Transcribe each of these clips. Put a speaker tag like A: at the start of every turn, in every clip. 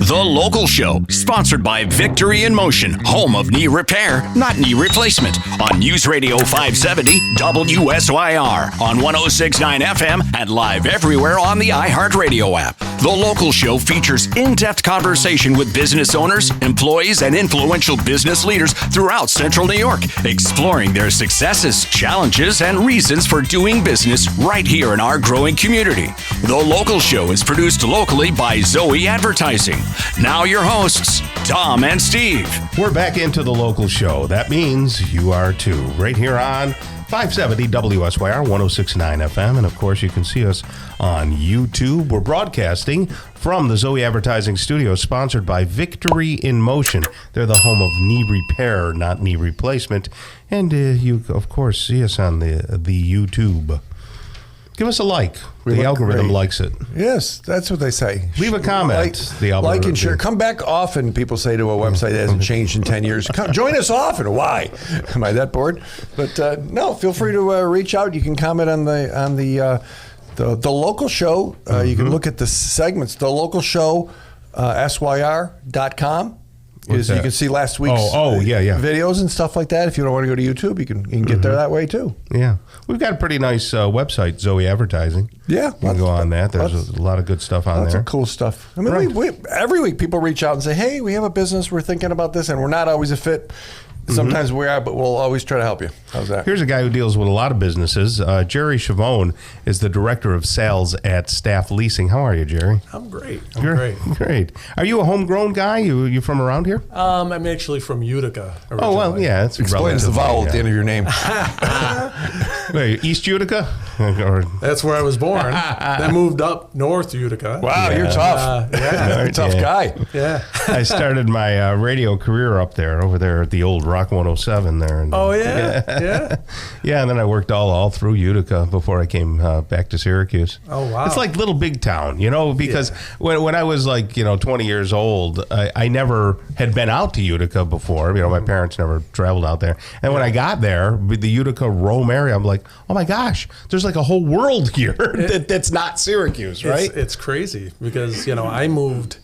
A: The Local Show, sponsored by Victory in Motion, home of knee repair, not knee replacement, on News Radio 570 WSYR, on 106.9 FM, and live everywhere on the iHeartRadio app. The Local Show features in-depth conversation with business owners, employees, and influential business leaders throughout Central New York, exploring their successes, challenges, and reasons for doing business right here in our growing community. The Local Show is produced locally by Zoe Advertising. Now your hosts, Tom and Steve.
B: We're back into The Local Show. That means you are too, right here on 570 WSYR 106.9 FM. And of course, you can see us on YouTube. We're broadcasting from the Zoe Advertising Studio, sponsored by Victory in Motion. They're the home of knee repair, not knee replacement. And you, of course, see us on the YouTube. Give us a like. The algorithm likes it.
C: Yes, that's what they say.
B: Leave a comment. The algorithm.
C: Like and share. Come back often, people say to a website that hasn't changed in 10 years. Come, join us often. Why? Am I that bored? But no, feel free to reach out. You can comment on the Local Show. You can look at the segments. The Local Show, syr.com. You can see last week's videos and stuff like that. If you don't want to go to YouTube, you can get there that way too.
B: Yeah. We've got a pretty nice website, Zoe Advertising.
C: Yeah.
B: You can go on that. There's a lot of good stuff on there.
C: Lots of cool stuff. I mean, every week people reach out and say, hey, we have a business, we're thinking about this, and we're not always a fit. Sometimes we are, but we'll always try to help you. How's that?
B: Here's a guy who deals with a lot of businesses. Jerry Schavone is the director of sales at Staff Leasing. How are you, Jerry?
D: I'm great.
B: Great. Are you a homegrown guy? You from around here?
D: I'm actually from Utica originally.
B: Oh, well, yeah. That's
C: explains the vowel at the end of your name.
B: Wait, East Utica?
D: That's where I was born. Then moved up north to Utica.
C: Wow, you're tough. You're a tough guy.
D: Yeah.
B: I started my radio career over there at the old Rock 107 there. And,
D: yeah.
B: Yeah, and then I worked all through Utica before I came back to Syracuse.
D: Oh, wow.
B: It's like little big town, because when I was 20 years old, I never had been out to Utica before. My parents never traveled out there. And when I got there, with the Utica Rome area, I'm like, oh my gosh, there's like a whole world here that's not Syracuse, right?
D: It's crazy because, I moved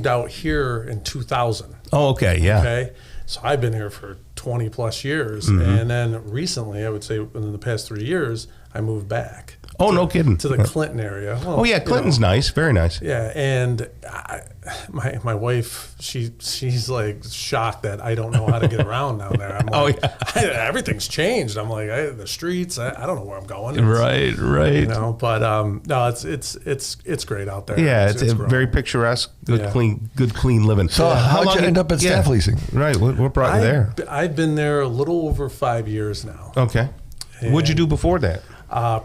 D: out here in 2000.
B: Oh, okay, yeah.
D: Okay. So I've been here for 20 plus years. And then recently, I would say within the past 3 years, I moved back.
B: Oh, no kidding.
D: To the Clinton area. Well,
B: Clinton's nice. Very nice.
D: Yeah, and my wife, she's like shocked that I don't know how to get around down there. I'm like, everything's changed. I'm like, the streets, I don't know where I'm going.
B: Right.
D: But no, it's great out there.
B: Yeah, it's very picturesque, good, clean living.
C: So how'd you end up at Staff Leasing?
B: Right, what brought you there?
D: I've been there a little over 5 years now.
B: Okay. What'd you do before that?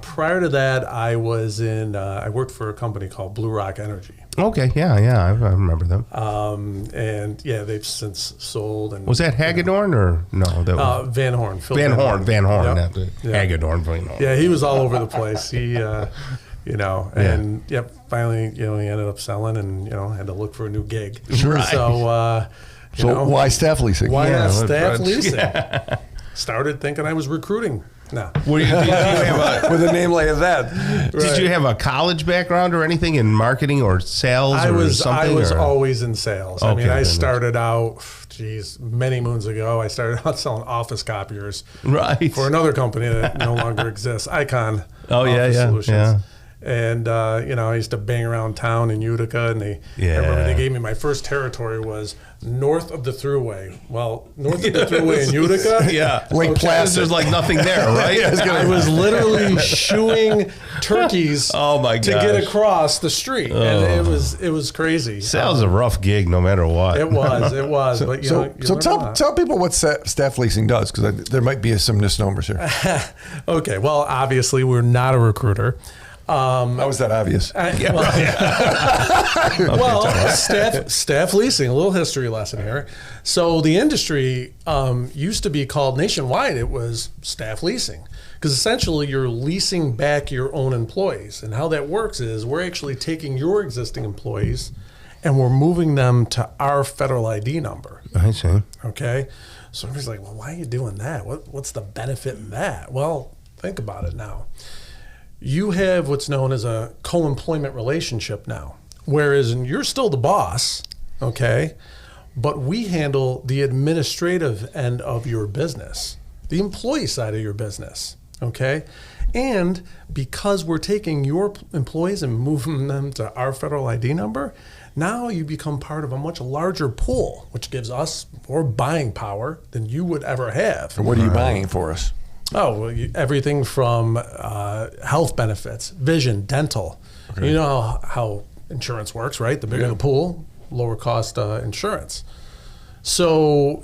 D: Prior to that, I was I worked for a company called Blue Rock Energy.
B: Okay, yeah, I remember them.
D: And they've since sold. And
B: was that Hagedorn or no? That was
D: Van Horn.
B: Van Horn.
D: Yep.
B: Hagedorn.
D: Yeah, he was all over the place. He, and finally, he ended up selling and had to look for a new gig.
B: Right.
D: So,
C: why Staff Leasing?
D: Why not Staff Leasing? Yeah. Started thinking I was recruiting. No.
C: Did you have with a name like that?
B: Did you have a college background or anything in marketing or sales
D: I was
B: or?
D: always in sales.
B: Okay,
D: I mean, I started out, many moons ago. I started out selling office copiers for another company that no longer exists, Icon Office Solutions. Yeah. And, I used to bang around town in Utica, and I remember they gave me my first territory was north of the Thruway. Well, north of the Thruway in Utica?
B: Lake Placid. There's like nothing there, right?
D: I was literally shooing turkeys to get across the street. And it was crazy.
B: Sales a rough gig no matter what.
D: It was. But,
C: so tell people what Staff Leasing does, because there might be some misnomers here.
D: Okay, well, obviously, we're not a recruiter.
C: How was that obvious?
D: Staff Leasing, a little history lesson here. So the industry used to be called nationwide. It was Staff Leasing, because essentially you're leasing back your own employees. And how that works is we're actually taking your existing employees and we're moving them to our federal ID number.
B: I see.
D: Okay. So everybody's like, well, why are you doing that? What's the benefit in that? Well, think about it now. You have what's known as a co-employment relationship now Whereas you're still the boss, okay? But we handle the administrative end of your business, the employee side of your business, okay? And because we're taking your employees and moving them to our federal ID number, now you become part of a much larger pool, which gives us more buying power than you would ever have.
C: And what are you buying for us?
D: Oh, well, everything from health benefits, vision, dental. Okay. You know how insurance works, right? The bigger the pool, lower cost insurance. So,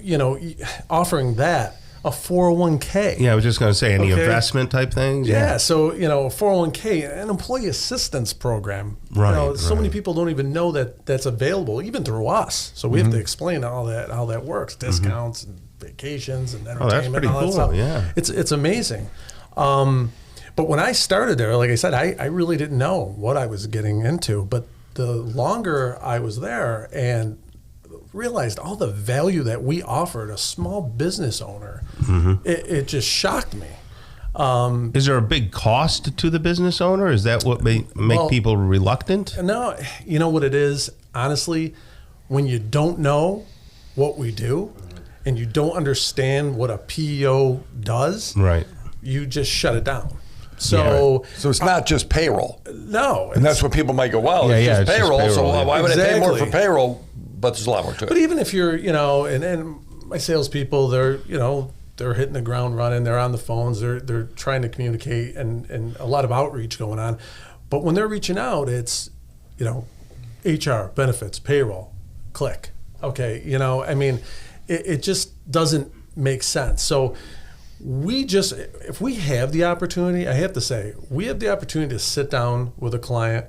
D: offering that, a 401k.
B: Yeah, I was just going to say, any investment type things?
D: Yeah, so, a 401k, an employee assistance program.
B: Right.
D: So many people don't even know that that's available, even through us. So we have to explain how that works, discounts and vacations and entertainment.
B: That's pretty
D: and all
B: cool,
D: that stuff.
B: yeah.
D: It's amazing. But when I started there, like I said, I really didn't know what I was getting into. But the longer I was there and realized all the value that we offered a small business owner, it just shocked me.
B: Is there a big cost to the business owner? Is that what make people reluctant?
D: No, you know what it is? Honestly, when you don't know what we do and you don't understand what a PEO does,
B: right,
D: you just shut it down. So
C: it's not just payroll.
D: No.
C: And that's what people might go, well, it's just payroll, so why would I pay more for payroll? But there's a lot more to it.
D: But even if you're, and my salespeople, they're hitting the ground running, they're on the phones, they're trying to communicate and a lot of outreach going on. But when they're reaching out, it's, HR, benefits, payroll, click. Okay, it just doesn't make sense. So if we have the opportunity, I have to say, we have the opportunity to sit down with a client,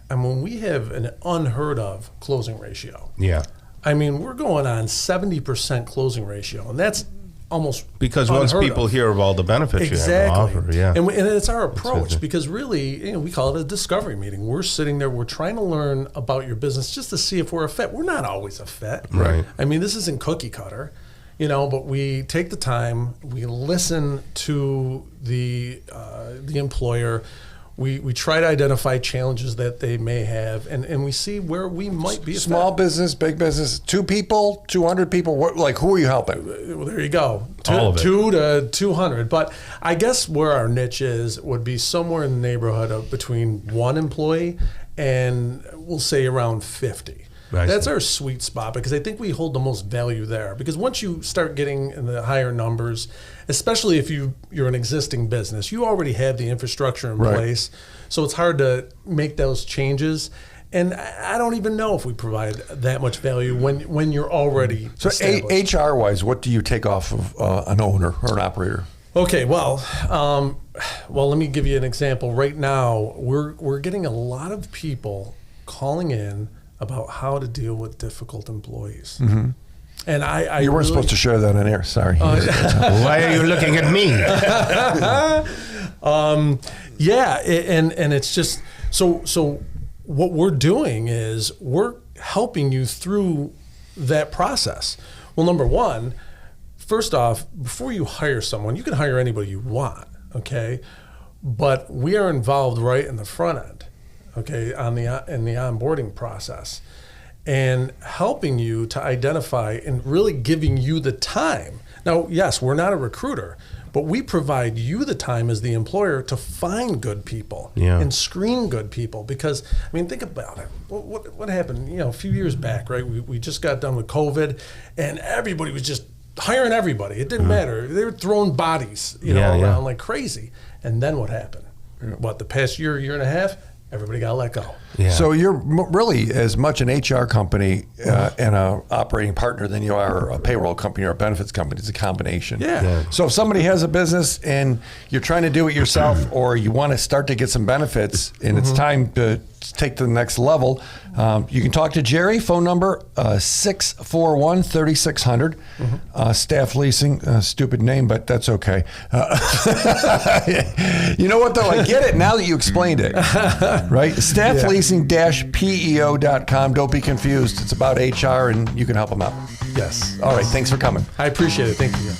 D: and when we have an unheard of closing ratio.
B: Yeah.
D: We're going on 70% closing ratio, and that's almost
B: because once people hear of all the benefits you have to offer, yeah.
D: And it's our approach because really, we call it a discovery meeting. We're sitting there, we're trying to learn about your business just to see if we're a fit. We're not always a fit.
B: Right.
D: This isn't cookie cutter. But we take the time, we listen to the employer, we try to identify challenges that they may have, and we see where we might be.
C: Small business, big business, 2 people, 200 people, who are you helping?
D: Well, there you go,
B: all of it.
D: 2 to 200. But I guess where our niche would be somewhere in the neighborhood of between 1 employee and we'll say around 50. That's our sweet spot because I think we hold the most value there. Because once you start getting in the higher numbers, especially if you're an existing business, you already have the infrastructure in place. So it's hard to make those changes. And I don't even know if we provide that much value when you're already established.
C: HR-wise, what do you take off of an owner or an operator?
D: Okay, well, let me give you an example. Right now, we're getting a lot of people calling in about how to deal with difficult employees. And
C: you weren't supposed to share that on air. Sorry.
B: Why are you looking at me?
D: And it's just so what we're doing is we're helping you through that process. Well, number one, first off, before you hire someone, you can hire anybody you want, okay? But we are involved right in the front end. Okay, in the onboarding process, and helping you to identify and really giving you the time. Now, yes, we're not a recruiter, but we provide you the time as the employer to find good people and screen good people. Because think about it. What happened? A few years back, right? We just got done with COVID, and everybody was just hiring everybody. It didn't matter. They were throwing bodies, around like crazy. And then what happened? The past year and a half? Everybody got let go.
C: Yeah. So you're really as much an HR company and an operating partner than you are a payroll company or a benefits company. It's a combination.
D: Yeah.
C: So if somebody has a business and you're trying to do it yourself or you want to start to get some benefits and it's time to take to the next level, you can talk to Jerry. Phone number 641-3600. Staff Leasing, stupid name, but that's okay. You know what though? I get it now that you explained it. Right? Staffleasing-PEO.com. Don't be confused. It's about HR and you can help them out.
D: Yes.
C: All right. Thanks for coming.
D: I appreciate it. Thank you.